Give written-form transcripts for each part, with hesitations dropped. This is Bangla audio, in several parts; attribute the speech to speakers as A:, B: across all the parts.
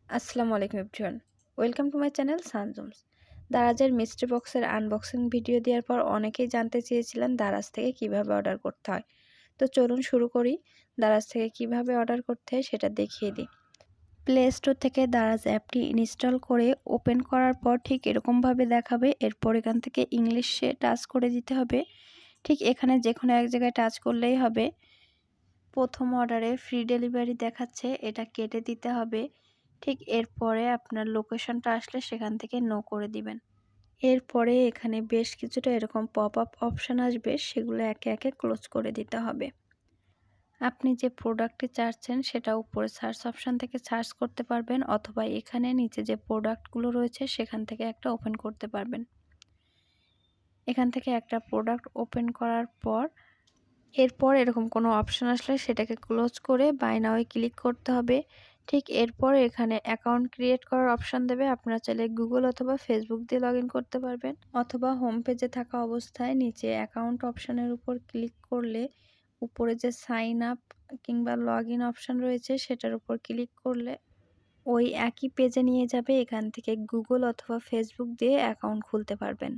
A: আসসালামু আলাইকুম everyone. Welcome to my channel Sanjums. দারাজের মিস্ট্রি বক্সের আনবক্সিং ভিডিও দেওয়ার পর অনেকেই জানতে চেয়েছিলেন দারাজ থেকে কিভাবে অর্ডার করতে হয়। তো চলুন শুরু করি। দারাজ থেকে কিভাবে অর্ডার করতে হয় সেটা দেখিয়ে দিই। প্লে স্টোর থেকে দারাজ অ্যাপটি ইনস্টল করে ওপেন করার পর ঠিক এরকমভাবে দেখাবে। এরপর এখান থেকে ইংলিশে টাচ করে দিতে হবে। ঠিক এখানে যে কোনো এক জায়গায় টাচ করলেই হবে। প্রথম অর্ডারে ফ্রি ডেলিভারি দেখাচ্ছে, এটা কেটে দিতে হবে। ঠিক এরপরে আপনার লোকেশনটা আসলে সেখান থেকে নো করে দিবেন। এরপরে এখানে বেশ কিছুটা এরকম পপ আপ অপশান আসবে, সেগুলো একে একে ক্লোজ করে দিতে হবে। আপনি যে প্রোডাক্টটি চাচ্ছেন সেটা উপরে সার্চ অপশান থেকে সার্চ করতে পারবেন, অথবা এখানে নিচে যে প্রোডাক্টগুলো রয়েছে সেখান থেকে একটা ওপেন করতে পারবেন। এখান থেকে একটা প্রোডাক্ট ওপেন করার পর এরপর এরকম কোনো অপশান আসলে সেটাকে ক্লোজ করে বাই নাও এ ক্লিক করতে হবে। ঠিক এরপর এখানে অ্যাকাউন্ট ক্রিয়েট করার অপশান দেবে। আপনারা চাইলে গুগল অথবা ফেসবুক দিয়ে লগ ইন করতে পারবেন, অথবা হোম পেজে থাকা অবস্থায় নিচে অ্যাকাউন্ট অপশানের উপর ক্লিক করলে উপরে যে সাইন আপ কিংবা লগ ইন অপশান রয়েছে সেটার উপর ক্লিক করলে ওই একই পেজে নিয়ে যাবে। এখান থেকে গুগল অথবা ফেসবুক দিয়ে অ্যাকাউন্ট খুলতে পারবেন।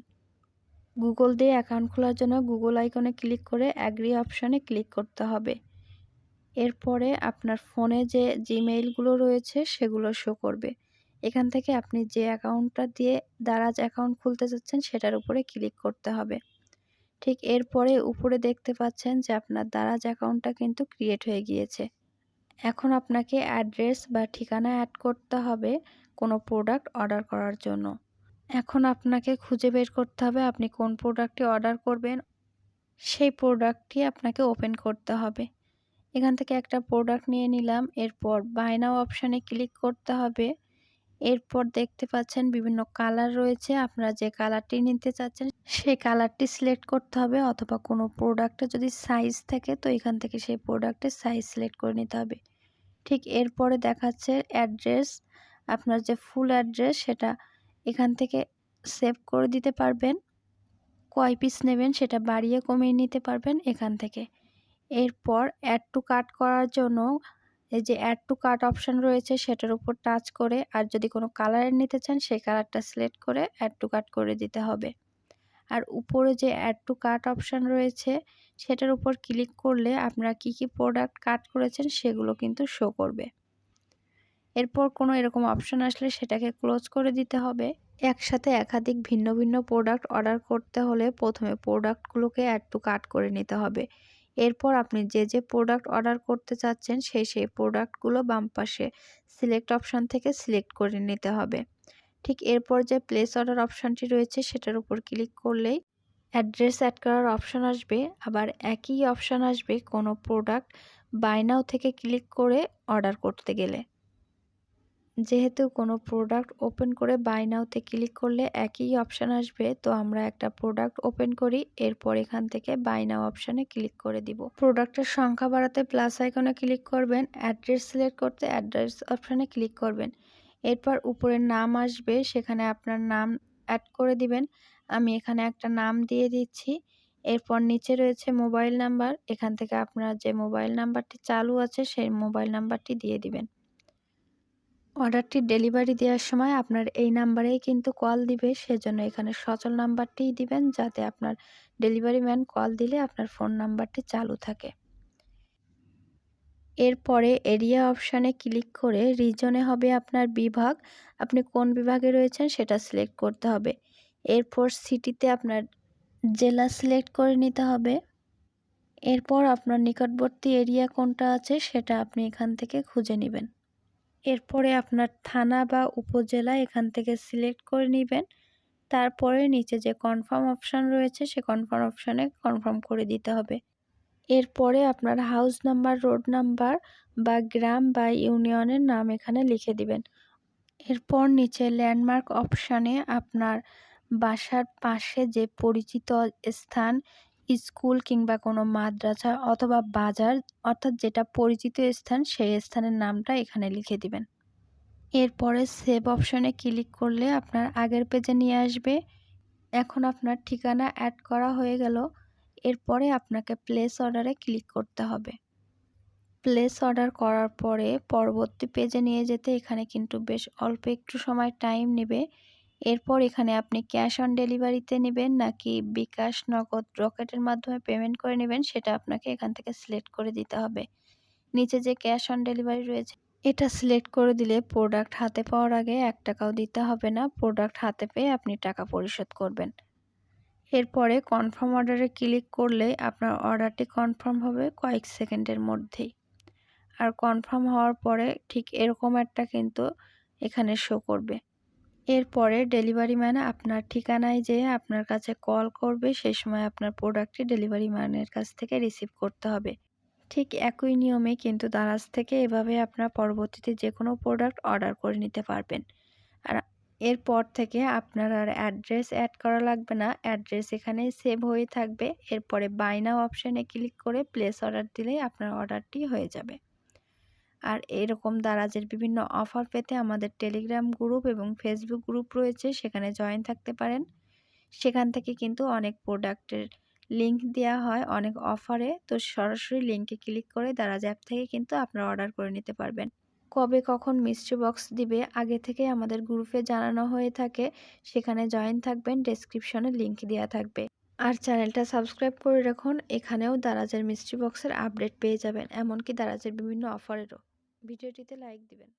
A: গুগল দিয়ে অ্যাকাউন্ট খোলার জন্য গুগল আইকনে ক্লিক করে অ্যাগ্রি অপশানে ক্লিক করতে হবে। এরপরে আপনার ফোনে যে জিমেইলগুলো রয়েছে সেগুলো শো করবে। এখান থেকে আপনি যে অ্যাকাউন্টটা দিয়ে দারাজ অ্যাকাউন্ট খুলতে চাচ্ছেন সেটার উপরে ক্লিক করতে হবে। ঠিক এরপরে উপরে দেখতে পাচ্ছেন যে আপনার দারাজ অ্যাকাউন্টটা কিন্তু ক্রিয়েট হয়ে গিয়েছে। এখন আপনাকে অ্যাড্রেস বা ঠিকানা অ্যাড করতে হবে কোনো প্রোডাক্ট অর্ডার করার জন্য। এখন আপনাকে খুঁজে বের করতে হবে আপনি কোন প্রোডাক্টটি অর্ডার করবেন, সেই প্রোডাক্টটি আপনাকে ওপেন করতে হবে। এখান থেকে একটা প্রোডাক্ট নিয়ে নিলাম। এরপর বাই নাও অপশানে ক্লিক করতে হবে। এরপর দেখতে পাচ্ছেন বিভিন্ন কালার রয়েছে, আপনারা যে কালারটি নিতে চাচ্ছেন সেই কালারটি সিলেক্ট করতে হবে, অথবা কোনো প্রোডাক্টে যদি সাইজ থাকে তো এখান থেকে সেই প্রোডাক্টের সাইজ সিলেক্ট করে নিতে হবে। ঠিক এরপরে দেখাচ্ছে অ্যাড্রেস, আপনার যে ফুল অ্যাড্রেস সেটা এখান থেকে সেভ করে দিতে পারবেন। কয় পিস নেবেন সেটা বাড়িয়ে কমিয়ে নিতে পারবেন এখান থেকে। এরপর অ্যাড টু কার্ট করার জন্য এই যে অ্যাড টু কার্ট অপশান রয়েছে সেটার উপর টাচ করে, আর যদি কোনো কালারের নিতে চান সেই কালারটা সিলেক্ট করে অ্যাড টু কার্ট করে দিতে হবে। আর উপরে যে অ্যাড টু কার্ট অপশান রয়েছে সেটার উপর ক্লিক করলে আপনারা কি কি প্রোডাক্ট কাট করেছেন সেগুলো কিন্তু শো করবে। এরপর কোনো এরকম অপশান আসলে সেটাকে ক্লোজ করে দিতে হবে। একসাথে একাধিক ভিন্ন ভিন্ন প্রোডাক্ট অর্ডার করতে হলে প্রথমে প্রোডাক্টগুলোকে অ্যাড টু কার্ট করে নিতে হবে। এরপর আপনি যে প্রোডাক্ট অর্ডার করতে চাচ্ছেন সেই প্রোডাক্টগুলো বাম পাশে সিলেক্ট অপশান থেকে সিলেক্ট করে নিতে হবে। ঠিক এরপর যে প্লেস অর্ডার অপশানটি রয়েছে সেটার উপর ক্লিক করলেই অ্যাড্রেস অ্যাড করার অপশান আসবে। আবার একই অপশান আসবে কোনো প্রোডাক্ট বাই নাও থেকে ক্লিক করে অর্ডার করতে গেলে। যেহেতু কোনো প্রোডাক্ট ওপেন করে বাই নাওতে ক্লিক করলে একই অপশান আসবে, তো আমরা একটা প্রোডাক্ট ওপেন করি। এরপর এখান থেকে বাই নাও অপশানে ক্লিক করে দিব। প্রোডাক্টের সংখ্যা বাড়াতে প্লাস আইকনে ক্লিক করবেন, অ্যাড্রেস সিলেক্ট করতে অ্যাড্রেস অপশানে ক্লিক করবেন। এরপর উপরে নাম আসবে, সেখানে আপনার নাম অ্যাড করে দিবেন। আমি এখানে একটা নাম দিয়ে দিচ্ছি। এরপর নিচে রয়েছে মোবাইল নাম্বার, এখান থেকে আপনার যে মোবাইল নাম্বারটি চালু আছে সেই মোবাইল নাম্বারটি দিয়ে দিবেন। অর্ডারটি ডেলিভারি দেওয়ার সময় আপনার এই নাম্বারেই কিন্তু কল দিবে, সেজন্য এখানে সচল নাম্বারটিই দিবেন, যাতে আপনার ডেলিভারি ম্যান কল দিলে আপনার ফোন নাম্বারটি চালু থাকে। এরপরে এরিয়া অপশানে ক্লিক করে রিজনে হবে আপনার বিভাগ, আপনি কোন বিভাগে রয়েছেন সেটা সিলেক্ট করতে হবে। এরপর সিটিতে আপনার জেলা সিলেক্ট করে নিতে হবে। এরপর আপনার নিকটবর্তী এরিয়া কোনটা আছে সেটা আপনি এখান থেকে খুঁজে নেবেন। এরপরে আপনার থানা বা উপজেলা এখান থেকে সিলেক্ট করে নেবেন। তারপরে নিচে যে কনফার্ম অপশান রয়েছে সে কনফার্ম অপশানে কনফার্ম করে দিতে হবে। এরপরে আপনার হাউস নাম্বার, রোড নাম্বার বা গ্রাম বা ইউনিয়নের নাম এখানে লিখে দিবেন। এরপর নিচে ল্যান্ডমার্ক অপশানে আপনার বাসার পাশে যে পরিচিত স্থান, স্কুল কিংবা কোনো মাদ্রাসা অথবা বাজার, অর্থাৎ যেটা পরিচিত স্থান সেই স্থানের নামটা এখানে লিখে দিবেন। এরপরে সেভ অপশানে ক্লিক করলে আপনার আগের পেজে নিয়ে আসবে। এখন আপনার ঠিকানা অ্যাড করা হয়ে গেল। এরপরে আপনাকে প্লেস অর্ডারে ক্লিক করতে হবে। প্লেস অর্ডার করার পরে পরবর্তী পেজে নিয়ে যেতে এখানে কিন্তু বেশ অল্প একটু সময় টাইম নেবে। এরপর এখানে আপনি ক্যাশ অন ডেলিভারিতে নেবেন নাকি বিকাশ, নগদ, রকেটের মাধ্যমে পেমেন্ট করে নেবেন সেটা আপনাকে এখান থেকে সিলেক্ট করে দিতে হবে। নিচে যে ক্যাশ অন ডেলিভারি রয়েছে এটা সিলেক্ট করে দিলে প্রোডাক্ট হাতে পাওয়ার আগে ৳১ দিতে হবে না। প্রোডাক্ট হাতে পেয়ে আপনি টাকা পরিশোধ করবেন। এরপরে কনফার্ম অর্ডারে ক্লিক করলে আপনার অর্ডারটি কনফার্ম হবে কয়েক সেকেন্ডের মধ্যেই। আর কনফার্ম হওয়ার পরে ঠিক এরকম একটা কিন্তু এখানে শো করবে। এরপরে ডেলিভারি ম্যান আপনার ঠিকানায় যেয়ে আপনার কাছে কল করবে, সেই সময় আপনার প্রোডাক্টটি ডেলিভারি ম্যানের কাছ থেকে রিসিভ করতে হবে। ঠিক একই নিয়মে কিন্তু দারাজ থেকে এভাবে আপনার পরবর্তীতে যেকোনো প্রোডাক্ট অর্ডার করে নিতে পারবেন। আর এরপর থেকে আপনার আর অ্যাড্রেস অ্যাড করা লাগবে না। অ্যাড্রেস এখানেই সেভ হয়ে থাকবে। এরপরে বাই নাও অপশনে ক্লিক করে প্লেস অর্ডার দিলেই আপনার অর্ডারটি হয়ে যাবে। আর এরকম দারাজের বিভিন্ন অফার পেতে আমাদের টেলিগ্রাম গ্রুপ এবং ফেসবুক গ্রুপ রয়েছে, সেখানে জয়েন থাকতে পারেন। সেখান থেকে কিন্তু অনেক প্রোডাক্টের লিংক দেওয়া হয় অনেক অফারে। তো সরাসরি লিংকে ক্লিক করে দারাজ অ্যাপ থেকে কিন্তু আপনারা অর্ডার করে নিতে পারবেন। কবে কখন মিস্ট্রি বক্স দিবে আগে থেকে আমাদের গ্রুপে জানানো হয়ে থাকে, সেখানে জয়েন থাকবেন, ডেসক্রিপশনে লিংক দেওয়া থাকবে। আর চ্যানেলটা সাবস্ক্রাইব করে রাখুন, এখানেও দারাজের মিস্ট্রি বক্সের আপডেট পেয়ে যাবেন, এমনকি দারাজের বিভিন্ন অফারেরও। ভিডিওটিতে লাইক দিবেন।